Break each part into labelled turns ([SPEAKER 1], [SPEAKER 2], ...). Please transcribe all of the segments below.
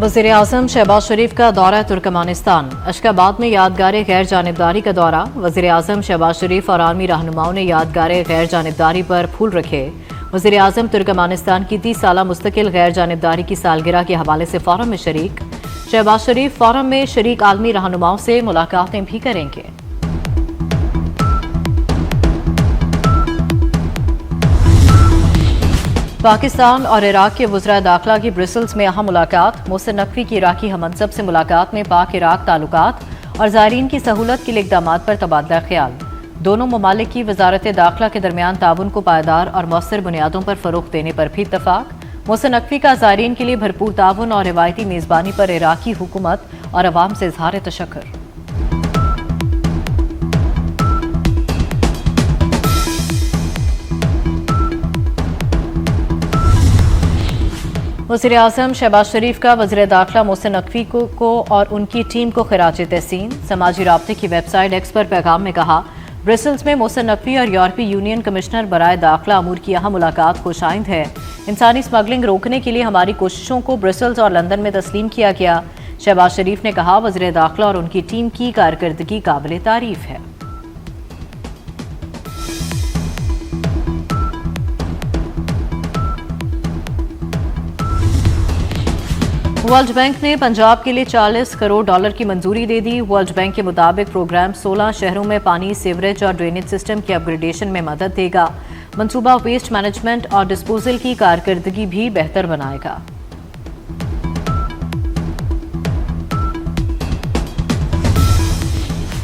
[SPEAKER 1] वज़ीर आज़म शहबाज शरीफ का दौरा तुर्कमानिस्तान। अशकाबाद में यादगार गैर जानिबदारी का दौरा। वज़ीर आज़म शहबाज शरीफ और आर्मी रहनुमाओं ने यादगार गैर जानिबदारी पर फूल रखे। वज़ीर आज़म तुर्कमानिस्तान की 30 साला मुस्तकिल गैर जानिबदारी की सालगिरह के हवाले से फोरम में शरीक। शहबाज शरीफ फोरम में शरीक आलमी रहनुमाओं से मुलाकातें भी करेंगे। पाकिस्तान और इराक के वज़राए दाखिला की ब्रसल्स में अहम मुलाकात। मोहसिन नकवी की इराकी हमनसब से मुलाकात में पाक इराक ताल्लुकात और ज़ायरीन की सहूलत के लिए इक़दामात पर तबादला ख्याल। दोनों ममालिक की वजारत दाखिला के दरमियान ताउन को पायदार और मौसर बुनियादों पर फ़रोग़ देने पर भी इत्तफ़ाक। मोहसिन नकवी का ज़ायरीन के लिए भरपूर ताउन और रिवायती मेज़बानी पर इराकी हुकूमत और अवाम से इज़हार तशक्कुर। वज़ीर आज़म शहबाज शरीफ का वज़ीर दाखिला मोहसिन नकवी को और उनकी टीम को खिराज तहसीन। समाजी राब्ते की वेबसाइट एक्स पर पैगाम में कहा, ब्रसल्स में मोहसिन नकवी और यूरोपीय यूनियन कमिश्नर बराए दाखिला अमूर की अहम मुलाकात खुशाइंद है। इंसानी स्मगलिंग रोकने के लिए हमारी कोशिशों को ब्रसल्स और लंदन में तस्लीम किया गया। शहबाज शरीफ ने कहा, वज़ीर दाखिला और उनकी टीम की कारकर्दगी काबिल तारीफ है। वर्ल्ड बैंक ने पंजाब के लिए $40 करोड़ की मंजूरी दे दी। वर्ल्ड बैंक के मुताबिक प्रोग्राम 16 शहरों में पानी, सीवरेज और ड्रेनेज सिस्टम की अपग्रेडेशन में मदद देगा। मंसूबा वेस्ट मैनेजमेंट और डिस्पोजल की कारकर्दगी भी बेहतर बनाएगा।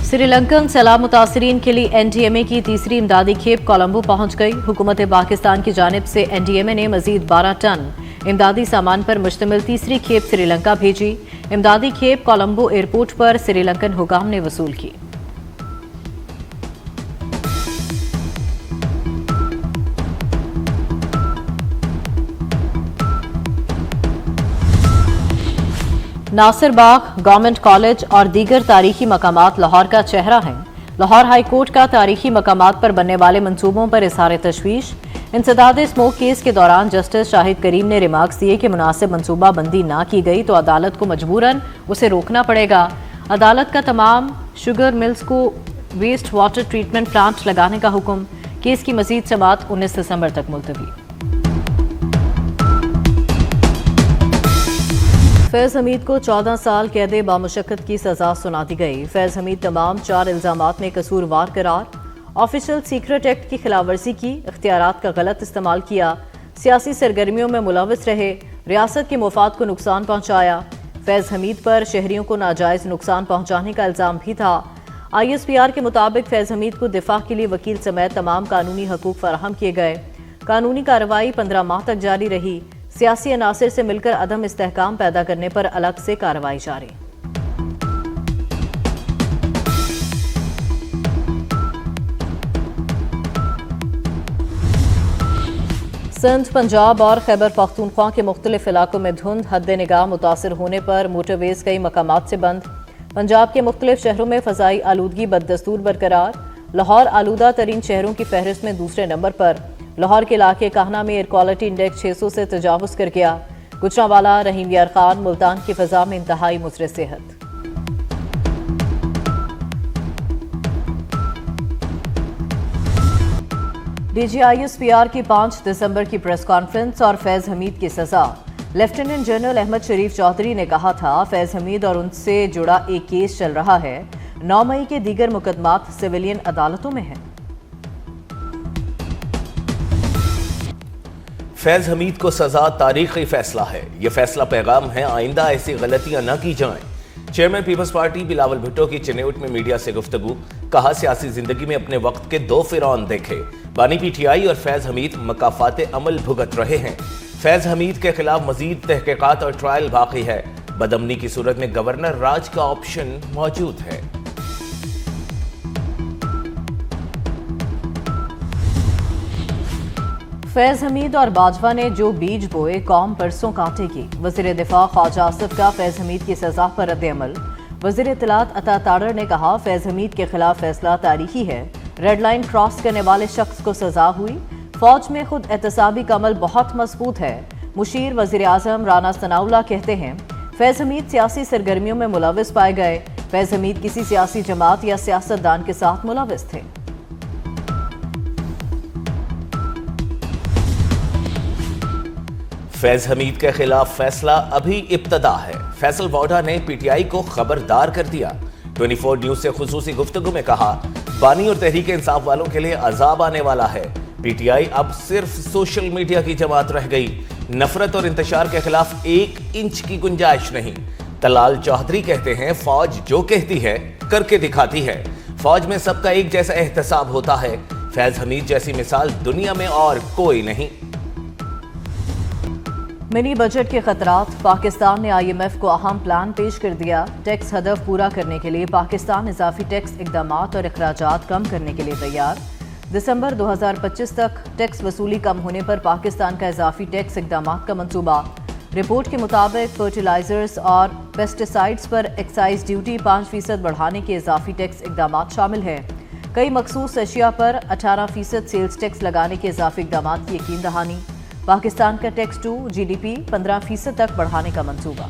[SPEAKER 1] श्रीलंकन सैलाब मुतासरीन के लिए NDMA की तीसरी इमदादी खेप कोलंबो पहुंच गई। हुकूमत पाकिस्तान की जानिब से NDMA ने मजीद 12 टन इमदादी सामान पर मुश्तमिल तीसरी खेप श्रीलंका भेजी। इमदादी खेप कोलंबो एयरपोर्ट पर श्रीलंकन हुकाम ने वसूल की। नासिर बाग, गवर्नमेंट कॉलेज और दीगर तारीखी मकामात लाहौर का चेहरा हैं। लाहौर हाई कोर्ट का तारीखी मकामात पर बनने वाले मंसूबों पर इज़हार तशवीश। इंसदाद स्मोक केस के दौरान जस्टिस शाहिद करीम ने रिमार्क्स दिए कि मुनासिब मंसूबा बंदी ना की गई तो अदालत को मजबूरन उसे रोकना पड़ेगा। अदालत का तमाम शुगर मिल्स को वेस्ट वाटर ट्रीटमेंट प्लांट लगाने का हुक्म। केस की मजीद समाअत 19 दिसंबर तक मुलतवी। फैज़ हमीद को 14 साल कैद बामुशक्कत की सजा सुना दी गई। फैज़ हमीद तमाम 4 इल्जामात में कसूरवार करार। ऑफिशियल सीक्रेट एक्ट की खिलाफवर्जी की, इख्तियारात का गलत इस्तेमाल किया, सियासी सरगर्मियों में मुलविस रहे, रियासत के मुफाद को नुकसान पहुंचाया। फैज़ हमीद पर शहरियों को नाजायज नुकसान पहुंचाने का इल्जाम भी था। ISPR के मुताबिक फैज़ हमीद को दिफा के लिए वकील समेत तमाम कानूनी हकूक फराहम किए गए। कानूनी कार्रवाई 15 माह तक जारी रही। सियासी अनासिर से मिलकर अदम इस्तेहकाम पैदा करने पर अलग से कार्रवाई जारी। सिंध, पंजाब और खैबर पख्तूनख्वा के मुख्तलिफ इलाकों में धुंध, हद निगाह मुतासर होने पर मोटरवेज कई मकामात से बंद। पंजाब के मुख्तलिफ शहरों में फ़ज़ाई आलूदगी बददस्तूर बरकरार। लाहौर आलूदा तरीन शहरों की फहरिस्त में दूसरे नंबर पर। लाहौर के इलाके काहना में एयर क्वालिटी इंडेक्स 600 से तजावुज़ कर गया। गुजरांवाला, रहीम यार खान, मुल्तान की फ़ज़ा में इंतहाई मुज़र सेहत। DG ISPR की 5 दिसंबर की प्रेस कॉन्फ्रेंस और फैज़ हमीद की सजा। लेफ्टिनेंट जनरल अहमद शरीफ चौधरी ने कहा था, फैज़ हमीद और उनसे जुड़ा एक केस चल रहा है। 9 मई के दीगर मुकदमात सिविलियन अदालतों में हैं।
[SPEAKER 2] फैज़ हमीद को सजा तारीखी फैसला है। यह फैसला पैगाम है, आइंदा ऐसी गलतियां न की जाएं। चेयरमैन पीपल्स पार्टी बिलावल भुट्टो की चिन्नौट में मीडिया से गुफ्तगू। कहा, सियासी जिंदगी में अपने वक्त के 2 फिरौन देखे। बानी PTI और फैज़ हमीद मकाफात अमल भुगत रहे हैं। फैज़ हमीद के खिलाफ मजीद तहकीकात और ट्रायल बाकी है। बदअमनी की सूरत में गवर्नर राज का ऑप्शन मौजूद है।
[SPEAKER 1] फैज़ हमीद और बाजवा ने जो बीज बोए कौम परसों काटेगी। वज़ीर दिफा ख्वाजा आसिफ का फैज़ हमीद की सजा पर रद्द-ए-अमल। वज़ीर इत्तलात अता ताड़र ने कहा, फैज़ हमीद के खिलाफ फैसला तारीखी है। रेड लाइन क्रॉस करने वाले शख्स को सजा हुई। फौज में खुद एहतसाबी का अमल बहुत मजबूत है। मुशीर वज़ीर आज़म राना सनाउल्लाह कहते हैं, फैज़ हमीद सियासी सरगर्मियों में मुलविस पाए गए। फैज़ हमीद किसी सियासी जमात या सियासतदान के साथ मुलविस थे।
[SPEAKER 2] फैज़ हमीद के खिलाफ फैसला अभी इब्तदा है। फैसल वोडा ने पीटीआई को खबरदार कर दिया। 24 न्यूज से खुसूसी गुफ्तगू में कहा, बानी और तहरीक इंसाफ वालों के लिए अजाब आने वाला है। पीटीआई अब सिर्फ सोशल मीडिया की जमात रह गई। नफरत और इंतशार के खिलाफ 1 इंच की गुंजाइश नहीं। तलाल चौधरी कहते हैं, फौज जो कहती है करके दिखाती है। फौज में सबका एक जैसा एहतसाब होता है। फैज़ हमीद जैसी मिसाल दुनिया में और कोई नहीं।
[SPEAKER 1] मिनी बजट के खतरात। पाकिस्तान ने IMF को अहम प्लान पेश कर दिया। टैक्स हदफ पूरा करने के लिए पाकिस्तान इजाफी टैक्स इकदामात और अखराजात कम करने के लिए तैयार। दिसंबर 2025 तक टैक्स वसूली कम होने पर पाकिस्तान का इजाफी टैक्स इकदामात का मंसूबा। रिपोर्ट के मुताबिक फर्टिलाइजर्स और पेस्टिसाइड्स पर एक्साइज ड्यूटी 5% बढ़ाने के इजाफी टैक्स इकदामात शामिल है। कई मखसूस अशिया पर 18% सेल्स टैक्स लगाने के इजाफी इकदामात की यकीन दहानी। पाकिस्तान का टैक्स टू GDP 15% तक बढ़ाने का मंसूबा।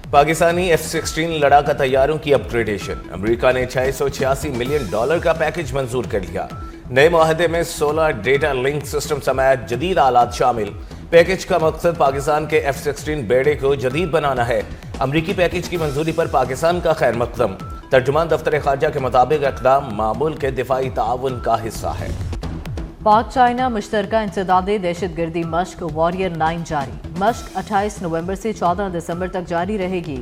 [SPEAKER 2] पाकिस्तानी F-16 लड़ाका तैयारों की अपग्रेडेशन। अमेरिका ने $686 मिलियन का पैकेज मंजूर कर लिया। नए मुआहदे में 16 डेटा लिंक सिस्टम समेत जदीद आलात शामिल। पैकेज का मकसद पाकिस्तान के F-16 बेड़े को जदीद बनाना है। अमरीकी पैकेज की मंजूरी पर पाकिस्तान का खैर मकदम। तर्जुमान दफ्तर खारजा के मुताबिक इक़दाम मामूल के दिफाई ताउन का हिस्सा है।
[SPEAKER 1] पाक चाइना मुश्तरका इंसदादे दहशतगर्दी मश्क वॉरियर 9 जारी। मश्क 28 नवंबर से 14 दिसंबर तक जारी रहेगी।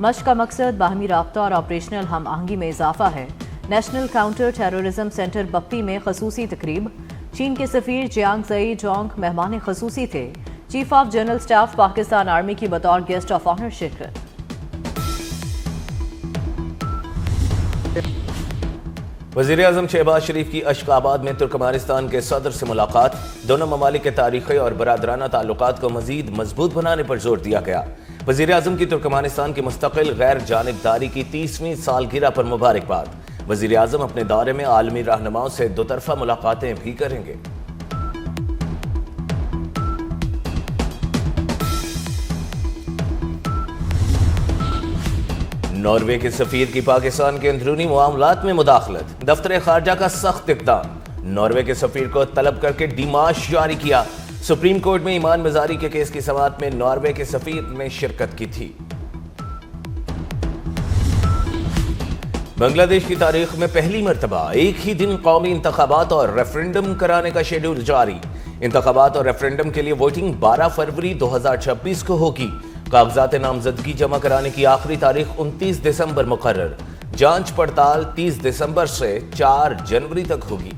[SPEAKER 1] मश्क का मकसद बाहमी राब्ता और ऑपरेशनल हम आहंगी में इजाफा है। National counter terrorism centre Bappi में खसूसी तकरीब। चीन के सफीर जियांग ज़ई जोंग मेहमान खसूसी थे। Chief of general staff Pakistan army की बतौर गेस्ट ऑफ ऑनर शिरकत।
[SPEAKER 2] वज़ीर आज़म शहबाज शरीफ की अशकाबाद में तुर्कमानिस्तान के सदर से मुलाकात। दोनों ममालिक के तारीख़ी और बरादराना ताल्लुकात को मज़ीद मजबूत बनाने पर जोर दिया गया। वज़ीर आज़म की तुर्कमानिस्तान की मुस्तकिल गैर जानिबदारी की 30वीं सालगिरह पर मुबारकबाद। वज़ीर आज़म अपने दौरे में आलमी रहनुमाओं से दोतरफा मुलाकातें भी करेंगे। नॉर्वे के सफीर की पाकिस्तान के अंदरूनी मामलात में मुदाखलत। दफ्तर खारजा का सख्त इक़दाम। नॉर्वे के सफीर को तलब करके डिमाश जारी किया। सुप्रीम कोर्ट में ईमान मजारी के केस की समाअत में नॉर्वे के सफीर ने शिरकत की थी। बांग्लादेश की तारीख में पहली मरतबा एक ही दिन कौमी इंतखाबात और रेफरेंडम कराने का शेड्यूल जारी। इंतखाबात और रेफरेंडम के लिए वोटिंग 12 फरवरी 2026 को होगी। कागजात नामजदगी जमा कराने की आखिरी तारीख 29 दिसंबर मुकर्रर। जांच पड़ताल 30 दिसंबर से 4 जनवरी तक होगी।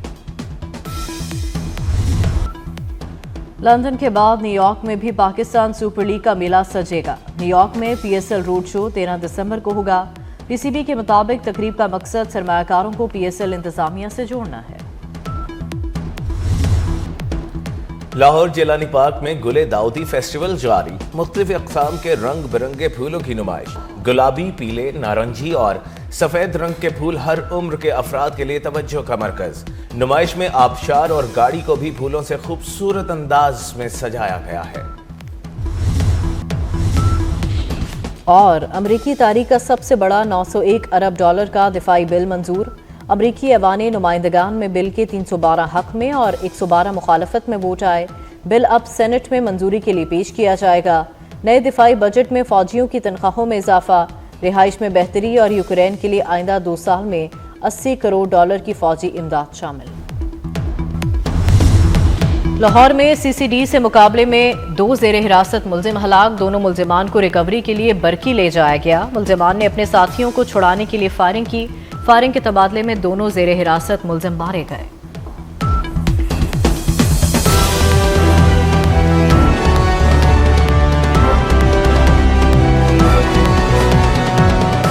[SPEAKER 1] लंदन के बाद न्यूयॉर्क में भी पाकिस्तान सुपर लीग का मेला सजेगा। न्यूयॉर्क में PSL रोड शो 13 दिसंबर को होगा। PCB के मुताबिक तकरीब का मकसद सरमायाकारों को PSL इंतजामिया से जोड़ना है। लाहौर जेलानी पार्क में गुले दाऊदी फेस्टिवल जारी। मुख्तलिफ अक़साम के रंग बिरंगे फूलों की नुमाइश। गुलाबी, पीले, नारंगी और सफेद रंग के फूल हर उम्र के अफराद के लिए तवज्जो का मरकज। नुमाइश में आबशार और गाड़ी को भी फूलों से खूबसूरत अंदाज में सजाया गया है। और अमरीकी तारीख का सबसे बड़ा $901 अरब का दिफाई बिल मंजूर। अमरीकी ऐवाने नुमाइंदगान में बिल के 312 हक में और 112 मुखालफत में वोट आए। बिल अब सेनेट में मंजूरी के लिए पेश किया जाएगा। नए दिफाई बजट में फौजियों की तनख्वाहों में इजाफा, रिहाइश में बेहतरी और यूक्रेन के लिए आइंदा 2 साल में $80 करोड़ की फौजी इमदाद शामिल। लाहौर में CCD से मुकाबले में 2 ज़ेरे हिरासत मुलजिम हलाक। दोनों मुलजिमान को रिकवरी के लिए बरकी ले जाया गया। मुलजिमान ने अपने साथियों को छुड़ाने के लिए फायरिंग की। फायरिंग के तबादले में दोनों ज़ेरे हिरासत मुलजिम मारे गए।